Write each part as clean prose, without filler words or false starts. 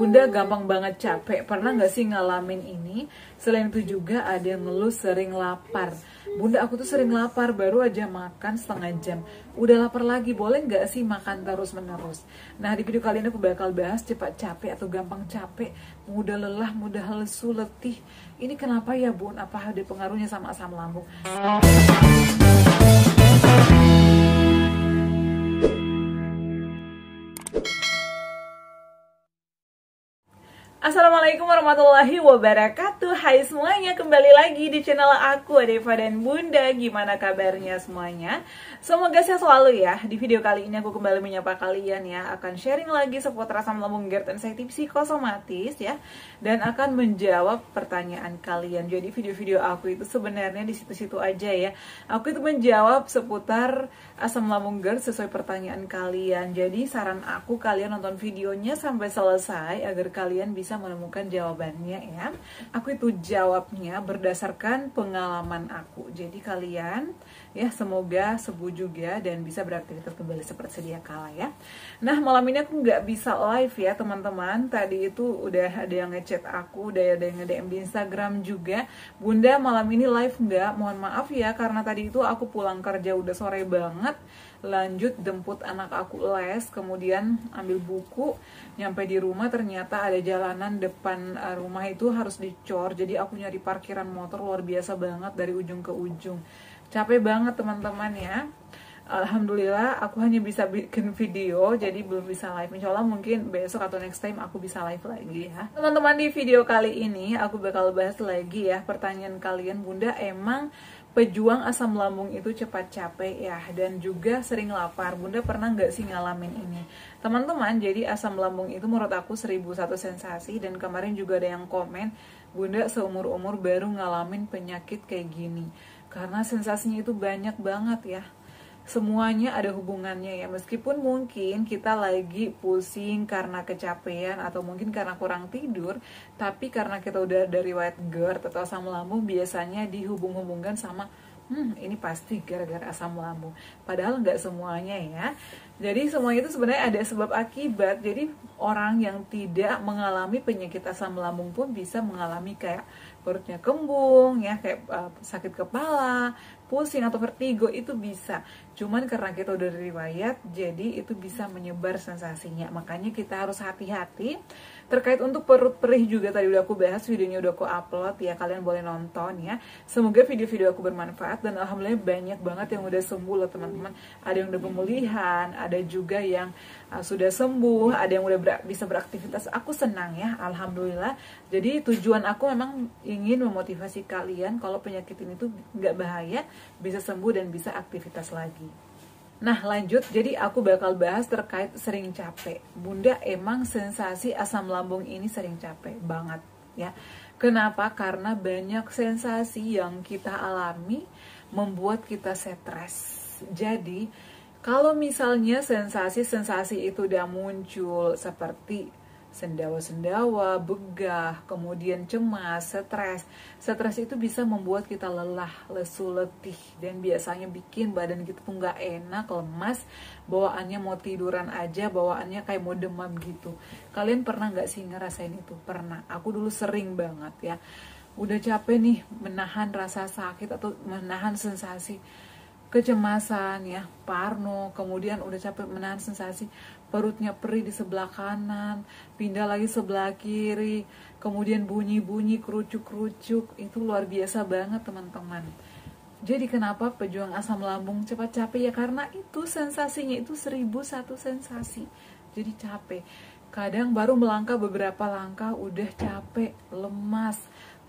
Bunda gampang banget capek. Pernah nggak sih ngalamin ini? Selain itu juga ada yang ngeluh sering lapar. Bunda, aku tuh sering lapar, baru aja makan setengah jam. Udah lapar lagi, boleh nggak sih makan terus menerus? Nah, di video kali ini aku bakal bahas cepat capek atau gampang capek, mudah lelah, mudah lesu, letih. Ini kenapa ya Bun? Apa ada pengaruhnya sama asam lambung? Assalamualaikum warahmatullahi wabarakatuh. Hai semuanya, kembali lagi di channel aku, Deva dan Bunda. Gimana kabarnya semuanya? Semoga sehat selalu ya. Di video kali ini aku kembali menyapa kalian ya. Akan sharing lagi seputar asam lambung, GERD, anxiety psikosomatis ya. Dan akan menjawab pertanyaan kalian. Jadi video-video aku itu sebenarnya di situ-situ aja ya. Aku itu menjawab seputar asam lambung, GERD sesuai pertanyaan kalian. Jadi saran aku kalian nonton videonya sampai selesai agar kalian bisa menemukan jawabannya ya. Aku itu jawabnya berdasarkan pengalaman aku. Jadi kalian ya semoga sembuh juga dan bisa beraktivitas kembali seperti sedia kala ya. Nah, malam ini aku nggak bisa live ya teman-teman. Tadi itu udah ada yang ngechat aku, udah ada yang nge-DM di Instagram juga. Bunda malam ini live nggak? Mohon maaf ya karena tadi itu aku pulang kerja udah sore banget. Lanjut jemput anak aku les, kemudian ambil buku, nyampe di rumah ternyata ada jalanan depan rumah itu harus dicor, jadi aku nyari parkiran motor luar biasa banget dari ujung ke ujung. Capek banget teman-teman ya. Alhamdulillah aku hanya bisa bikin video, jadi belum bisa live. Insya Allah mungkin besok atau next time aku bisa live lagi ya. Teman-teman, di video kali ini aku bakal bahas lagi ya pertanyaan kalian. Bunda, emang pejuang asam lambung itu cepat capek ya, dan juga sering lapar. Bunda pernah nggak sih ngalamin ini? Teman-teman, jadi asam lambung itu menurut aku 1001 sensasi, dan kemarin juga ada yang komen, Bunda seumur-umur baru ngalamin penyakit kayak gini. Karena sensasinya itu banyak banget ya. Semuanya ada hubungannya ya, meskipun mungkin kita lagi pusing karena kecapean atau mungkin karena kurang tidur, tapi karena kita udah dari riwayat GERD atau asam lambung biasanya dihubung-hubungkan sama ini pasti gara-gara asam lambung. Padahal nggak semuanya ya. Jadi semuanya itu sebenarnya ada sebab akibat. Jadi orang yang tidak mengalami penyakit asam lambung pun bisa mengalami kayak perutnya kembung ya, kayak sakit kepala, pusing atau vertigo, itu bisa. Cuman karena kita udah riwayat, jadi itu bisa menyebar sensasinya. Makanya kita harus hati-hati. Terkait untuk perut perih juga tadi udah aku bahas, videonya udah aku upload ya, kalian boleh nonton ya. Semoga video-video aku bermanfaat, dan alhamdulillah banyak banget yang udah sembuh loh teman-teman. Ada yang udah pemulihan, ada juga yang sudah sembuh, ada yang udah bisa beraktivitas. Aku senang ya, alhamdulillah. Jadi tujuan aku memang ingin memotivasi kalian kalau penyakit ini tuh nggak bahaya, bisa sembuh dan bisa aktivitas lagi. Nah lanjut, jadi aku bakal bahas terkait sering capek. Bunda, emang sensasi asam lambung ini sering capek banget ya. Kenapa? Karena banyak sensasi yang kita alami membuat kita stres. Jadi kalau misalnya sensasi-sensasi itu udah muncul seperti sendawa-sendawa, begah, kemudian cemas, stres. Stres itu bisa membuat kita lelah, lesu, letih, dan biasanya bikin badan kita tuh nggak enak, lemas, bawaannya mau tiduran aja, bawaannya kayak mau demam gitu. Kalian pernah nggak sih ngerasain itu? Pernah. Aku dulu sering banget ya. Udah capek nih menahan rasa sakit atau menahan sensasi kecemasan ya, parno, kemudian udah capek menahan sensasi perutnya perih di sebelah kanan, pindah lagi sebelah kiri, kemudian bunyi-bunyi, kerucuk-kerucuk, itu luar biasa banget teman-teman. Jadi kenapa pejuang asam lambung cepat capek ya? Karena itu sensasinya itu 1001 sensasi, jadi capek. Kadang baru melangkah beberapa langkah udah capek, lemas,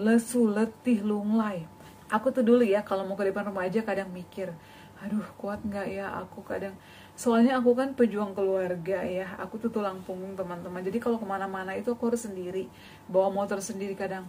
lesu, letih, lunglai. Aku tuh dulu ya kalau mau ke depan rumah aja kadang mikir, aduh kuat nggak ya aku kadang. Soalnya aku kan pejuang keluarga ya, aku tuh tulang punggung teman-teman. Jadi kalau kemana-mana itu aku harus sendiri, bawa motor sendiri kadang.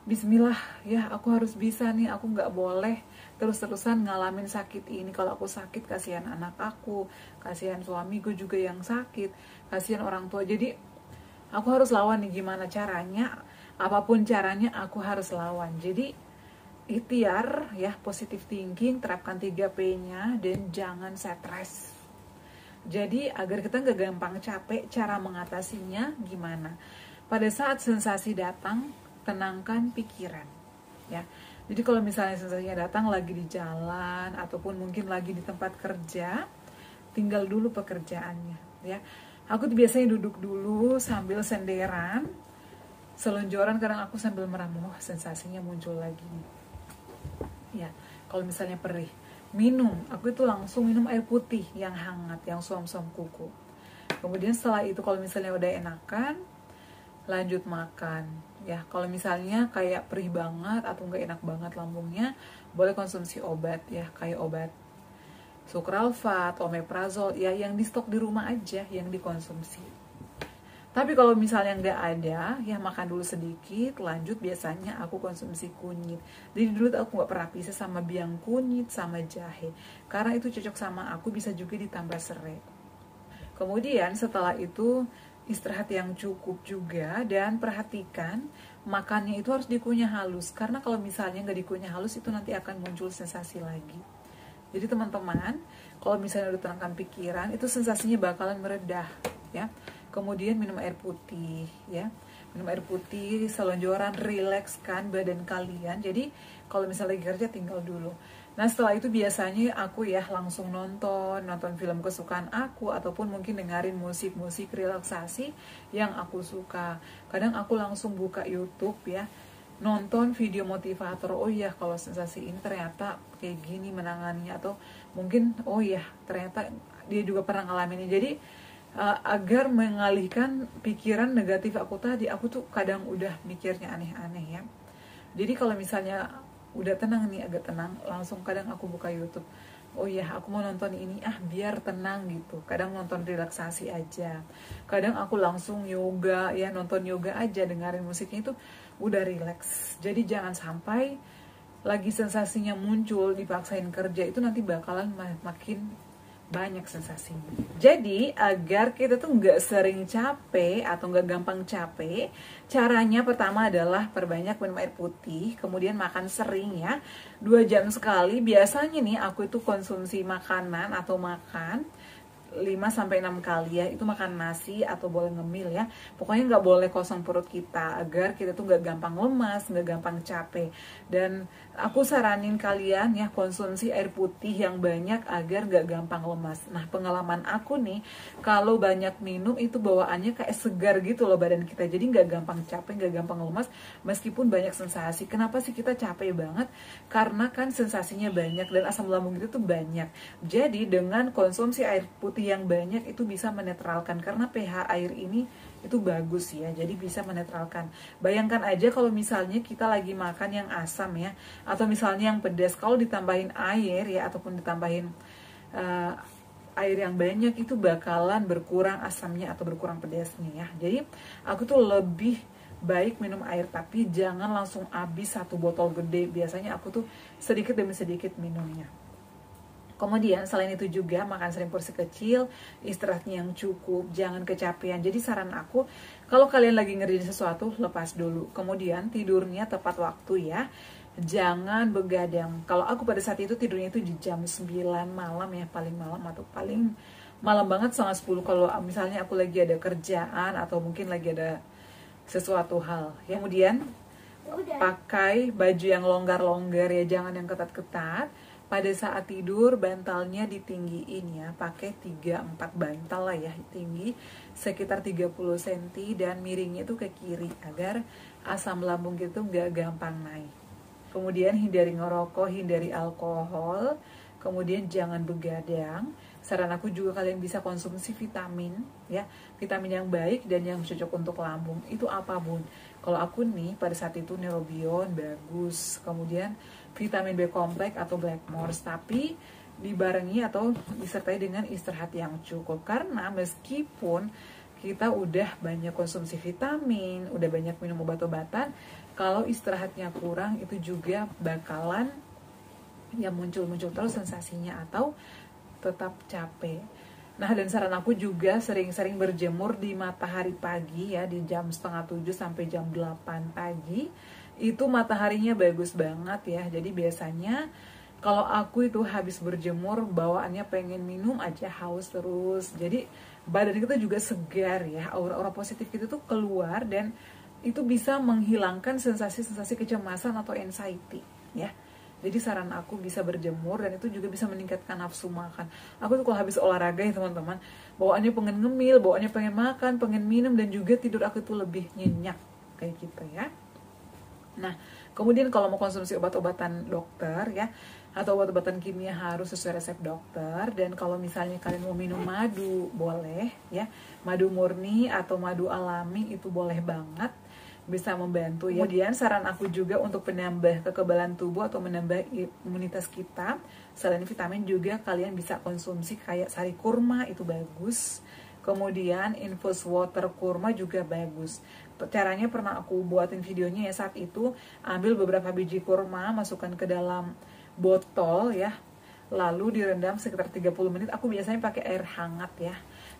Bismillah ya, aku harus bisa nih, aku nggak boleh terus-terusan ngalamin sakit ini. Kalau aku sakit kasihan anak aku, kasihan suamiku juga yang sakit, kasihan orang tua. Jadi aku harus lawan nih, gimana caranya, apapun caranya aku harus lawan. Jadi ikhtiar ya, positive thinking, terapkan 3P-nya, dan jangan stres. Jadi agar kita nggak gampang capek, cara mengatasinya gimana? pada saat sensasi datang, tenangkan pikiran, ya. Jadi kalau misalnya sensasinya datang lagi di jalan ataupun mungkin lagi di tempat kerja, tinggal dulu pekerjaannya, ya. Aku tuh biasanya duduk dulu sambil senderan, selonjoran, kadang aku sambil meramu, sensasinya muncul lagi, ya. Kalau misalnya perih, minum, aku itu langsung minum air putih yang hangat, yang suam-suam kuku. Kemudian setelah itu kalau misalnya udah enakan, lanjut makan, ya. Kalau misalnya kayak perih banget atau nggak enak banget lambungnya, boleh konsumsi obat, ya, kayak obat sukralfat, omeprazol, ya, yang di stok di rumah aja yang dikonsumsi. Tapi kalau misalnya nggak ada, ya makan dulu sedikit, lanjut biasanya aku konsumsi kunyit. Jadi dulu aku nggak pernah pisah sama biang kunyit sama jahe, karena itu cocok sama aku, bisa juga ditambah serai. Kemudian setelah itu istirahat yang cukup juga, dan perhatikan makannya itu harus dikunyah halus, karena kalau misalnya nggak dikunyah halus itu nanti akan muncul sensasi lagi. Jadi teman-teman, kalau misalnya udah tenangkan pikiran, itu sensasinya bakalan meredah, ya. Kemudian minum air putih, ya. Minum air putih, selonjoran, rilekskan badan kalian. Jadi kalau misalnya lagi kerja tinggal dulu. Nah setelah itu biasanya aku ya langsung nonton film kesukaan aku, ataupun mungkin dengerin musik-musik relaksasi yang aku suka. Kadang aku langsung buka YouTube, ya, nonton video motivator. Oh iya, kalau sensasi ini ternyata kayak gini menanganinya, atau mungkin oh iya ternyata dia juga pernah ngalamin ini. Jadi agar mengalihkan pikiran negatif aku tadi, aku tuh kadang udah mikirnya aneh-aneh, ya. Jadi kalau misalnya udah tenang nih, agak tenang, langsung kadang aku buka YouTube. Oh iya, aku mau nonton ini, biar tenang gitu. Kadang nonton relaksasi aja. Kadang aku langsung yoga, ya, nonton yoga aja, dengerin musiknya, itu udah relax. Jadi jangan sampai lagi sensasinya muncul, dipaksain kerja, itu nanti bakalan makin banyak sensasinya. Jadi agar kita tuh nggak sering capek atau nggak gampang capek, caranya pertama adalah perbanyak minum air putih, kemudian makan sering, ya, 2 jam sekali. Biasanya nih aku itu konsumsi makanan atau makan 5-6 kali, ya, itu makan nasi atau boleh ngemil, ya. Pokoknya nggak boleh kosong perut kita, agar kita tuh nggak gampang lemas, nggak gampang capek. Dan aku saranin kalian, ya, konsumsi air putih yang banyak agar nggak gampang lemas. Nah pengalaman aku nih, kalau banyak minum itu bawaannya kayak segar gitu loh badan kita, jadi nggak gampang capek, nggak gampang lemas meskipun banyak sensasi. Kenapa sih kita capek banget? Karena kan sensasinya banyak dan asam lambung itu tuh banyak. Jadi dengan konsumsi air putih yang banyak itu bisa menetralkan, karena pH air ini itu bagus, ya, jadi bisa menetralkan. Bayangkan aja kalau misalnya kita lagi makan yang asam, ya, atau misalnya yang pedas, kalau ditambahin air, ya, ataupun ditambahin air yang banyak, itu bakalan berkurang asamnya atau berkurang pedasnya, ya. Jadi aku tuh lebih baik minum air, tapi jangan langsung habis 1 botol gede. Biasanya aku tuh sedikit demi sedikit minumnya. Kemudian selain itu juga makan sering, porsi kecil, istirahatnya yang cukup, jangan kecapean. Jadi saran aku, kalau kalian lagi ngerjain sesuatu, lepas dulu. Kemudian tidurnya tepat waktu, ya. Jangan begadang. Kalau aku pada saat itu tidurnya itu di jam 9 malam, ya, paling malam, atau paling malam banget 9:30 kalau misalnya aku lagi ada kerjaan atau mungkin lagi ada sesuatu hal. Kemudian pakai baju yang longgar-longgar, ya, jangan yang ketat-ketat. Pada saat tidur bantalnya ditinggiin, ya, pakai 3-4 bantal lah, ya, tinggi sekitar 30 cm dan miringnya itu ke kiri agar asam lambung gitu nggak gampang naik. Kemudian hindari ngerokok, hindari alkohol, kemudian jangan begadang. Saran aku juga kalian bisa konsumsi vitamin, ya, vitamin yang baik dan yang cocok untuk lambung. Itu apa, Bun? Kalau aku nih pada saat itu Neurobion bagus, kemudian vitamin B kompleks atau Blackmores, tapi dibarengi atau disertai dengan istirahat yang cukup. Karena meskipun kita udah banyak konsumsi vitamin, udah banyak minum obat-obatan, kalau istirahatnya kurang itu juga bakalan ya muncul-muncul terus sensasinya atau tetap capek. Nah, dan saran aku juga sering-sering berjemur di matahari pagi, ya, di jam 6:30 sampai jam 8 pagi. Itu mataharinya bagus banget, ya. Jadi biasanya kalau aku itu habis berjemur bawaannya pengen minum aja, haus terus. Jadi badan kita juga segar ya, aura-aura positif kita tuh keluar, dan itu bisa menghilangkan sensasi-sensasi kecemasan atau anxiety ya. Jadi saran aku bisa berjemur, dan itu juga bisa meningkatkan nafsu makan. Aku tuh kalau habis olahraga ya teman-teman, bawaannya pengen ngemil, bawaannya pengen makan, pengen minum, dan juga tidur aku tuh lebih nyenyak kayak gitu ya. Nah, kemudian kalau mau konsumsi obat-obatan dokter ya, atau obat-obatan kimia harus sesuai resep dokter. Dan kalau misalnya kalian mau minum madu, boleh ya. Madu murni atau madu alami itu boleh banget, bisa membantu ya. Kemudian saran aku juga untuk penambah kekebalan tubuh atau menambah imunitas kita, selain vitamin juga kalian bisa konsumsi kayak sari kurma, itu bagus. Kemudian infus water kurma juga bagus. Caranya pernah aku buatin videonya ya saat itu. Ambil beberapa biji kurma, masukkan ke dalam botol ya, lalu direndam sekitar 30 menit. Aku biasanya pakai air hangat ya,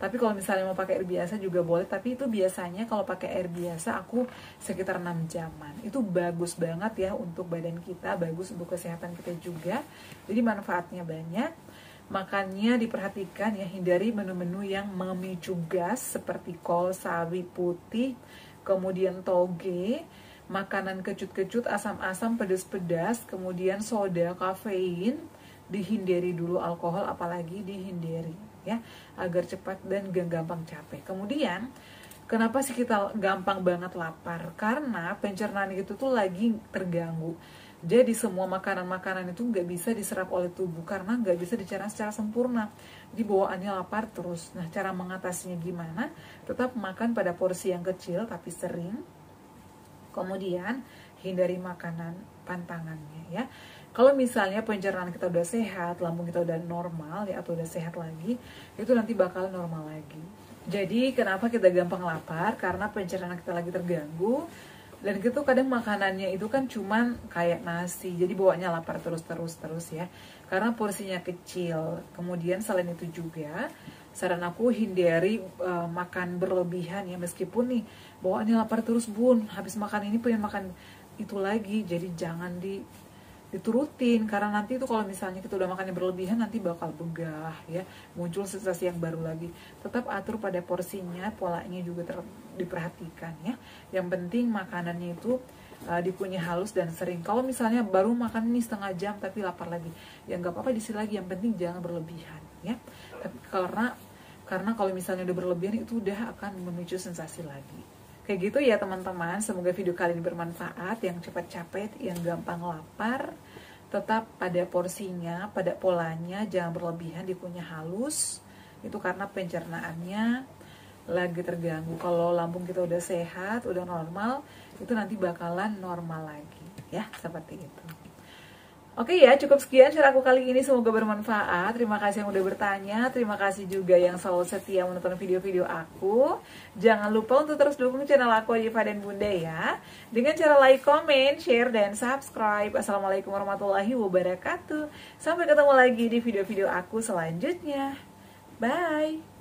tapi kalau misalnya mau pakai air biasa juga boleh. Tapi itu biasanya kalau pakai air biasa aku sekitar 6 jaman. Itu bagus banget ya untuk badan kita, bagus untuk kesehatan kita juga. Jadi manfaatnya banyak. Makannya diperhatikan ya, hindari menu-menu yang memicu gas seperti kol, sawi putih, kemudian toge, makanan kecut-kecut, asam-asam, pedas-pedas, kemudian soda, kafein. Dihindari dulu alkohol, apalagi dihindari ya, agar cepat dan gak gampang capek. Kemudian kenapa sih kita gampang banget lapar? Karena pencernaan itu tuh lagi terganggu. Jadi semua makanan-makanan itu nggak bisa diserap oleh tubuh karena nggak bisa dicerna secara sempurna. Jadi bawaannya lapar terus. Nah, cara mengatasinya gimana? Tetap makan pada porsi yang kecil tapi sering. Kemudian hindari makanan pantangannya ya. Kalau misalnya pencernaan kita udah sehat, lambung kita udah normal ya, atau udah sehat lagi, itu nanti bakal normal lagi. Jadi kenapa kita gampang lapar? Karena pencernaan kita lagi terganggu. Dan gitu kadang makanannya itu kan cuman kayak nasi, jadi bawaannya lapar terus ya, karena porsinya kecil. Kemudian selain itu juga saran aku hindari makan berlebihan ya, meskipun nih bawaannya lapar terus bun, habis makan ini pengen makan itu lagi. Jadi jangan diturutin, karena nanti itu kalau misalnya kita udah makannya berlebihan nanti bakal begah ya, muncul sensasi yang baru lagi. Tetap atur pada porsinya, polanya juga diperhatikan ya. Yang penting makanannya itu dikunyah halus dan sering. Kalau misalnya baru makan ini setengah jam tapi lapar lagi, ya nggak apa-apa diisi lagi, yang penting jangan berlebihan ya. Tapi karena kalau misalnya udah berlebihan itu udah akan memicu sensasi lagi. Kayak gitu ya teman-teman, semoga video kali ini bermanfaat. Yang cepat capek, yang gampang lapar, tetap pada porsinya, pada polanya, jangan berlebihan, dikunyah halus. Itu karena pencernaannya lagi terganggu. Kalau lambung kita udah sehat, udah normal, itu nanti bakalan normal lagi ya, seperti itu. Oke ya, cukup sekian share aku kali ini, semoga bermanfaat. Terima kasih yang udah bertanya, terima kasih juga yang selalu setia menonton video-video aku. Jangan lupa untuk terus dukung channel aku Adifa dan Bunda ya, dengan cara like, comment, share, dan subscribe. Assalamualaikum warahmatullahi wabarakatuh. Sampai ketemu lagi di video-video aku selanjutnya. Bye!